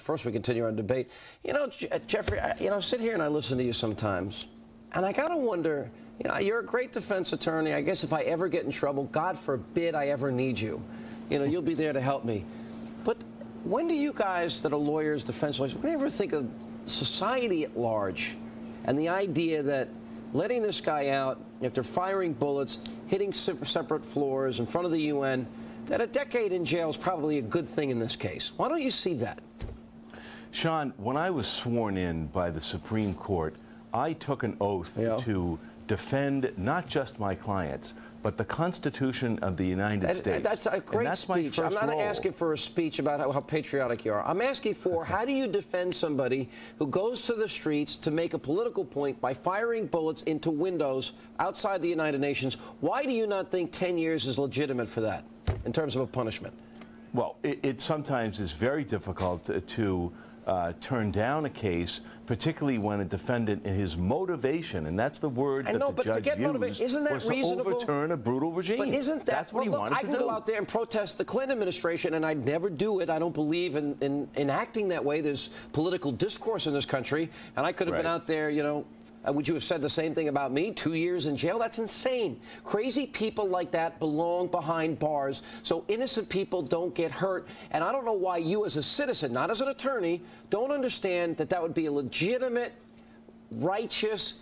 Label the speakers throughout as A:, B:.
A: first we continue our debate. You know, Geoffrey, I sit here and I listen to you sometimes, and I got to wonder, you're a great defense attorney. I guess if I ever get in trouble, God forbid I ever need you, you'll be there to help me. But when do you guys that are lawyers, defense lawyers, when do you ever think of society at large and the idea that letting this guy out after firing bullets, hitting separate floors in front of the UN, that a decade in jail is probably a good thing in this case? Why don't you see that?
B: Sean, when I was sworn in by the Supreme Court, I took an oath to defend not just my clients, but the Constitution of the United States.
A: That's a great speech. I'm not asking for a speech about how patriotic you are. I'm asking for how do you defend somebody who goes to the streets to make a political point by firing bullets into windows outside the United Nations? Why do you not think 10 years is legitimate for that in terms of a punishment?
B: Well, it sometimes is very difficult to turn down a case, particularly when a defendant in his motivation, and that's the word that the judge used,
A: isn't that
B: was
A: reasonable?
B: To overturn a brutal regime.
A: But isn't that,
B: that's what he wanted to do.
A: I can go out there and protest the Clinton administration, and I'd never do it. I don't believe in acting that way. There's political discourse in this country, and I could have been out there, would you have said the same thing about me? 2 years in jail? That's insane. Crazy people like that belong behind bars so innocent people don't get hurt. And I don't know why you as a citizen, not as an attorney, don't understand that that would be a legitimate, righteous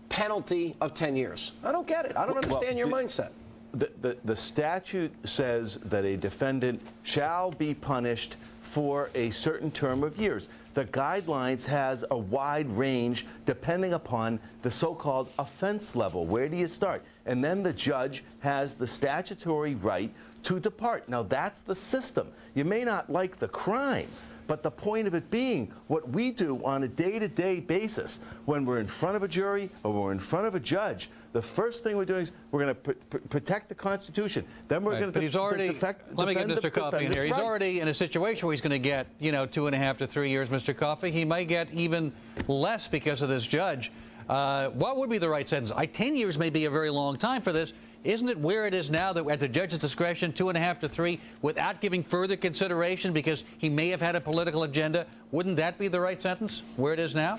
A: penalty of 10 years. I don't get it. I don't understand your mindset.
B: The statute says that a defendant shall be punished for a certain term of years. The guidelines has a wide range depending upon the so-called offense level. Where do you start? And then the judge has the statutory right to depart. Now, that's the system. You may not like the crime, but the point of it being what we do on a day-to-day basis when we're in front of a jury or we're in front of a judge, the first thing we're doing is we're going to protect the Constitution. Then we're going to
C: let me get Mr. Coffey in here. He's already in a situation where he's going to get, 2.5 to 3 years, Mr. Coffey. He might get even less because of this judge. What would be the right sentence? 10 years may be a very long time for this. Isn't it where it is now that at the judge's discretion, 2.5 to 3, without giving further consideration because he may have had a political agenda? Wouldn't that be the right sentence, where it is now?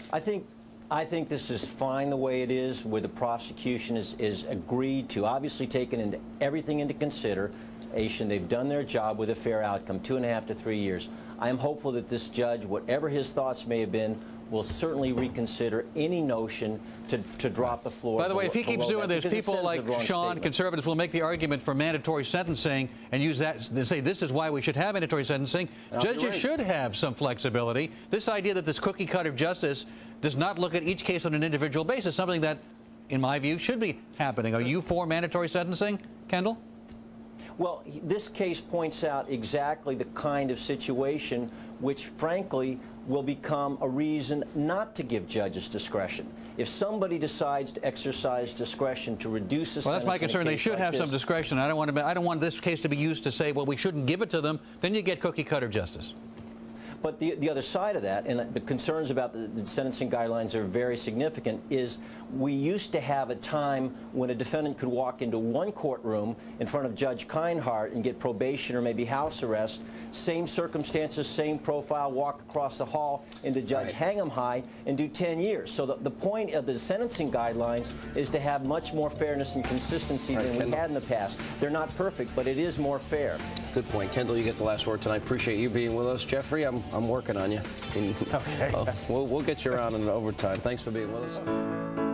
D: I think this is fine the way it is, where the prosecution is agreed to, obviously taken everything into consideration. They've done their job with a fair outcome, 2.5 to 3 years. I am hopeful that this judge, whatever his thoughts may have been, will certainly reconsider any notion to drop the floor.
C: By the way, if he keeps doing this, people like Sean, conservatives, will make the argument for mandatory sentencing and use that to say this is why we should have mandatory sentencing. Judges should have some flexibility. This idea that this cookie-cutter justice does not look at each case on an individual basis, something that, in my view, should be happening. Are you for mandatory sentencing, Kendall?
D: Well, this case points out exactly the kind of situation which, frankly, will become a reason not to give judges discretion. If somebody decides to exercise discretion to reduce a sentence,
C: that's my concern. They should have some discretion. I don't want this case to be used to say, well, we shouldn't give it to them. Then you get cookie-cutter justice.
D: But the other side of that, and the concerns about the sentencing guidelines are very significant, is we used to have a time when a defendant could walk into one courtroom in front of Judge Kinehart and get probation or maybe house arrest, same circumstances, same profile, walk across the hall into Judge Hang'em High and do 10 years. So the point of the sentencing guidelines is to have much more fairness and consistency than we had in the past. They're not perfect, but it is more fair.
A: Good point. Kendall, you get the last word tonight. Appreciate you being with us. Geoffrey, I'm working on you.
B: Okay.
A: We'll get you around in overtime. Thanks for being with us.